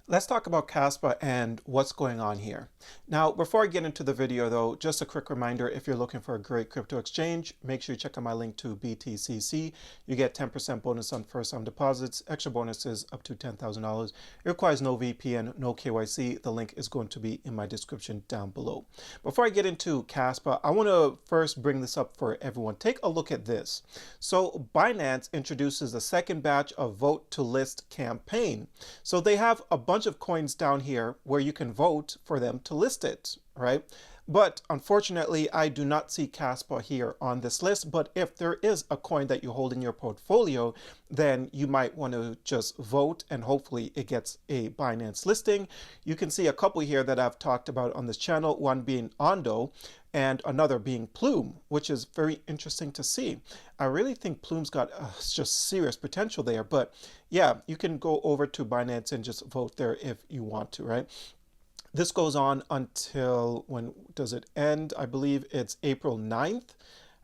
Let's talk about Kaspa and what's going on here. Now, before I get into the video though, just a quick reminder, if you're looking for a great crypto exchange, make sure you check out my link to BTCC. You get 10% bonus on first time deposits, extra bonuses up to $10,000. It requires no VPN, no KYC. The link is going to be in my description down below. Before I get into Kaspa, I want to first bring this up for everyone. Take a look at this. So Binance introduces the second batch of vote to list campaign. So they have a bunch of coins down here where you can vote for them to list it, right? But unfortunately, I do not see Caspa here on this list. But if there is a coin that you hold in your portfolio, then you might want to just vote and hopefully it gets a Binance listing. You can see a couple here that I've talked about on this channel, one being Ondo and another being Plume, which is very interesting to see. I really think Plume's got just serious potential there. But yeah, you can go over to Binance and just vote there if you want to, right? This goes on until, when does it end? I believe it's April 9th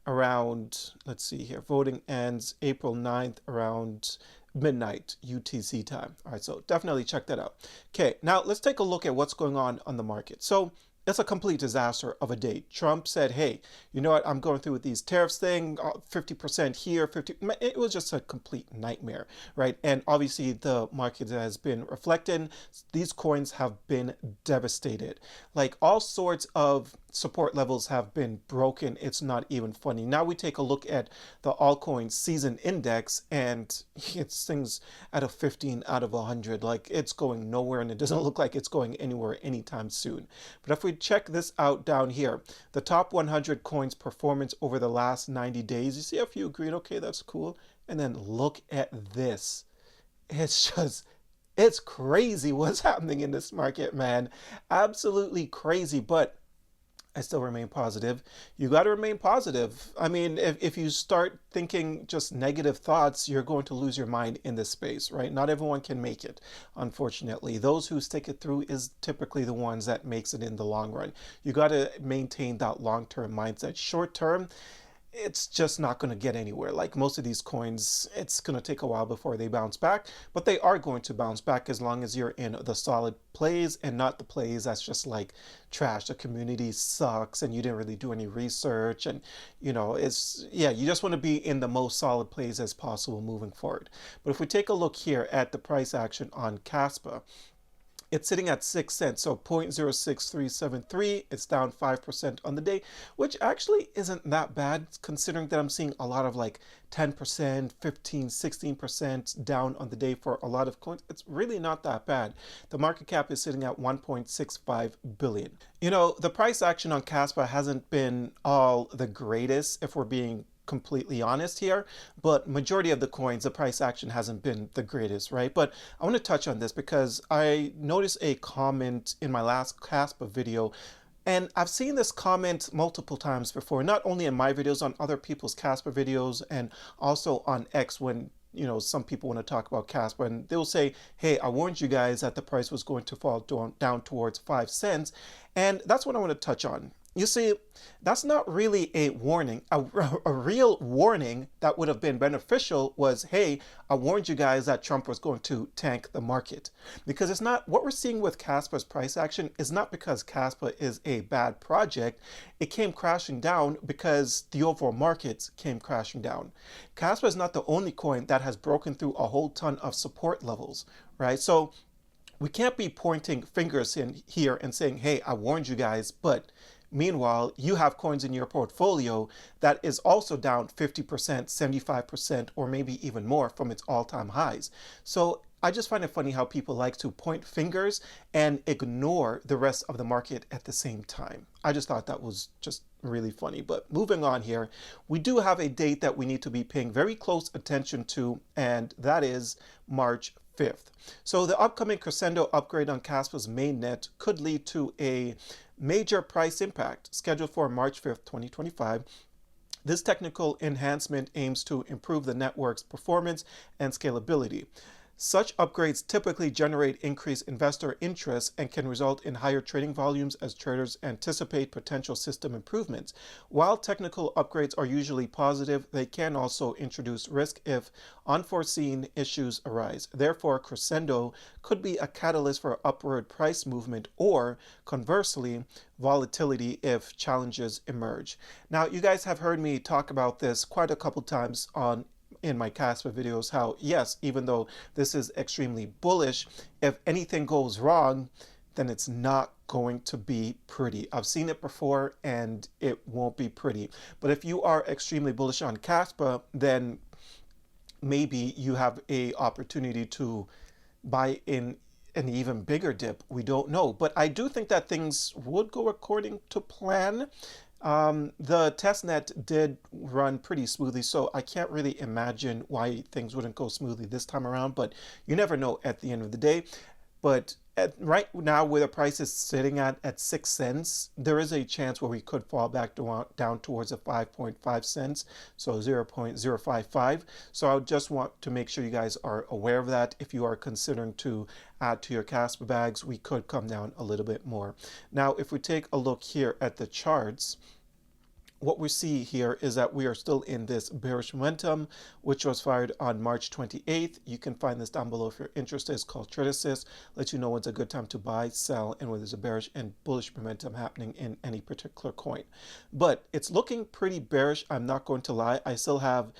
around, let's see here, voting ends April 9th around midnight UTC time. All right, so definitely check that out. Okay, now let's take a look at what's going on the market. So it's a complete disaster of a day. Trump said, hey, you know what, I'm going through with these tariffs thing, 50% here, 50, it was just a complete nightmare, right? And obviously the market has been reflecting. These coins have been devastated. Like all sorts of support levels have been broken. It's not even funny. Now we take a look at the altcoin season index and it's things at a 15 out of 100. Like it's going nowhere and it doesn't look like it's going anywhere anytime soon. But if we check this out down here, the top 100 coins performance over the last 90 days, you see a few green, okay, that's cool. And then look at this. It's crazy what's happening in this market, man. Absolutely crazy. But I still remain positive. You got to remain positive. I mean, if you start thinking just negative thoughts, you're going to lose your mind in this space, right? Not everyone can make it, unfortunately. Those who stick it through is typically the ones that makes it in the long run. You got to maintain that long-term mindset. Short term, it's just not going to get anywhere. Like most of these coins, it's going to take a while before they bounce back, but they are going to bounce back as long as you're in the solid plays and not the plays that's just like trash. The community sucks and you didn't really do any research, and you know, it's, yeah, you just want to be in the most solid plays as possible moving forward. But if we take a look here at the price action on Caspa, it's sitting at 6 cents, so 0.06373. It's down 5% on the day, which actually isn't that bad considering that I'm seeing a lot of like 10%, 15, 16% down on the day for a lot of coins. It's really not that bad. The market cap is sitting at 1.65 billion. You know, the price action on Caspa hasn't been all the greatest if we're being completely honest here, but majority of the coins, the price action hasn't been the greatest, right? But I want to touch on this because I noticed a comment in my last Caspa video, and I've seen this comment multiple times before, not only in my videos, on other people's Caspa videos, and also on X when, you know, some people want to talk about Casper and they'll say, hey, I warned you guys that the price was going to fall down towards 5 cents. And that's what I want to touch on. You see, that's not really a warning. A real warning that would have been beneficial was, hey, I warned you guys that Trump was going to tank the market. Because it's not, what we're seeing with Caspa's price action is not because Caspa is a bad project. It came crashing down because the overall markets came crashing down. Caspa is not the only coin that has broken through a whole ton of support levels, right? So we can't be pointing fingers in here and saying, hey, I warned you guys, but meanwhile, you have coins in your portfolio that is also down 50%, 75%, or maybe even more from its all-time highs. So I just find it funny how people like to point fingers and ignore the rest of the market at the same time. I just thought that was just really funny. But moving on here, we do have a date that we need to be paying very close attention to, and that is March 5th. So the upcoming Crescendo upgrade on Caspa's mainnet could lead to a major price impact scheduled for March 5th, 2025. This technical enhancement aims to improve the network's performance and scalability. Such upgrades typically generate increased investor interest and can result in higher trading volumes as traders anticipate potential system improvements. While technical upgrades are usually positive, they can also introduce risk if unforeseen issues arise. Therefore, Crescendo could be a catalyst for upward price movement or, conversely, volatility if challenges emerge. Now, you guys have heard me talk about this quite a couple times on in my Casper videos, how yes, even though this is extremely bullish, if anything goes wrong, then it's not going to be pretty. I've seen it before and it won't be pretty. But if you are extremely bullish on Casper, then maybe you have a opportunity to buy in an even bigger dip. We don't know. But I do think that things would go according to plan. The testnet did run pretty smoothly, so I can't really imagine why things wouldn't go smoothly this time around, but you never know at the end of the day. But right now, where the price is sitting at 6 cents, there is a chance where we could fall back down towards a 5.5 cents, so 0.055. So I just want to make sure you guys are aware of that. If you are considering to add to your Casper bags, we could come down a little bit more. Now, if we take a look here at the charts, what we see here is that we are still in this bearish momentum, which was fired on March 28th. You can find this down below if you're interested. It's called Trade Assist. Let you know when it's a good time to buy, sell, and when there's a bearish and bullish momentum happening in any particular coin. But it's looking pretty bearish. I'm not going to lie. I still have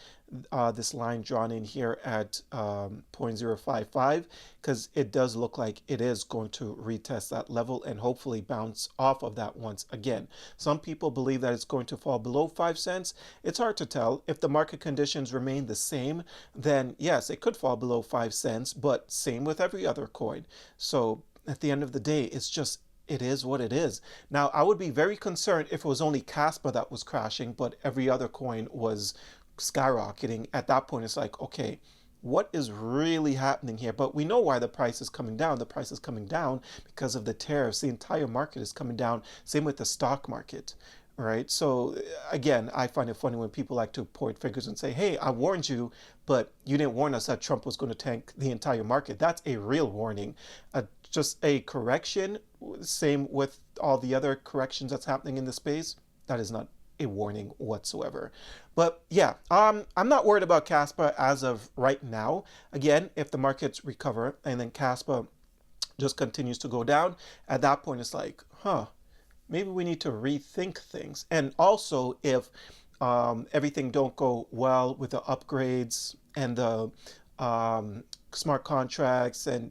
this line drawn in here at 0.055 because it does look like it is going to retest that level and hopefully bounce off of that once again. Some people believe that it's going to fall below 5 cents. It's hard to tell. If the market conditions remain the same, then yes, it could fall below 5 cents, but same with every other coin. So at the end of the day, it is what it is. Now, I would be very concerned if it was only Kaspa that was crashing, but every other coin was skyrocketing. At that point, it's like, okay, what is really happening here? But we know why the price is coming down. The price is coming down because of the tariffs. The entire market is coming down. Same with the stock market, right? So again, I find it funny when people like to point fingers and say, hey, I warned you, but you didn't warn us that Trump was going to tank the entire market. That's a real warning. Just a correction, same with all the other corrections that's happening in the space. That is not a warning whatsoever. But yeah, I'm not worried about Caspa as of right now. Again, if the markets recover and then Caspa just continues to go down, at that point it's like, maybe we need to rethink things. And also, if everything don't go well with the upgrades and the smart contracts and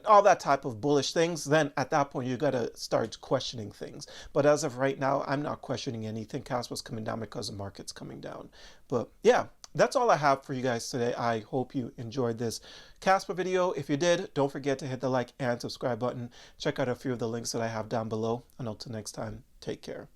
all that type of bullish things, then at that point you got to start questioning things. But as of right now, I'm not questioning anything. Casper's coming down because the market's coming down. But yeah, that's all I have for you guys today. I hope you enjoyed this Casper video. If you did, don't forget to hit the like and subscribe button. Check out a few of the links that I have down below. And until next time, take care.